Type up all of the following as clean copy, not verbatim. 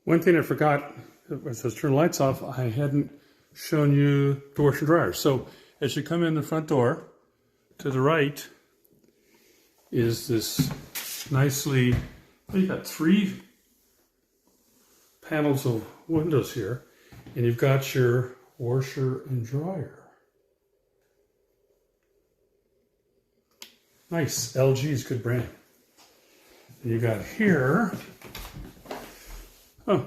One thing I forgot, as I was turning the lights off, I hadn't shown you the washer and dryer. So as you come in the front door, to the right is this nicely, well, you got 3 panels of windows here, and you've got your washer and dryer. Nice, LG is a good brand. And you got here, oh,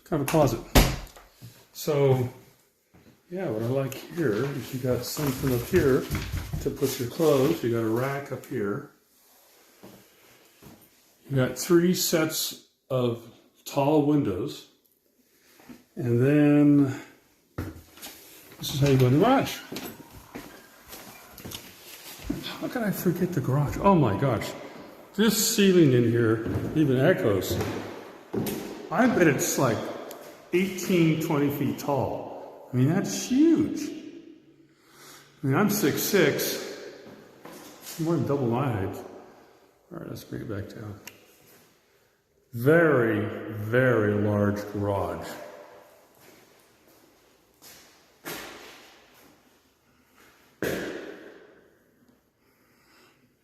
kind of a closet. So, yeah, what I like here is you got something up here to put your clothes. You got a rack up here. You got 3 sets of tall windows. And then, this is how you go in the garage. How could I forget the garage? Oh my gosh. This ceiling in here even echoes. I bet it's like 18, 20 feet tall. I mean, that's huge. I mean, I'm 6'6", more than double my height. All right, let's bring it back down. Very, very large garage.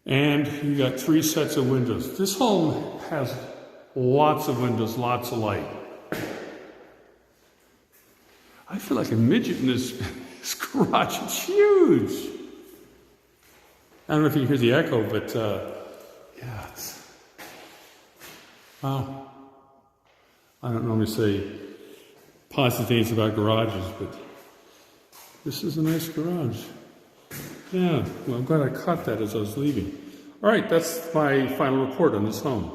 And you got 3 sets of windows. This home has lots of windows, lots of light. I feel like a midget in this garage. It's huge. I don't know if you can hear the echo, but yeah, wow. I don't normally say positive things about garages, but this is a nice garage. Yeah, well, I'm glad I caught that as I was leaving. All right, that's my final report on this home.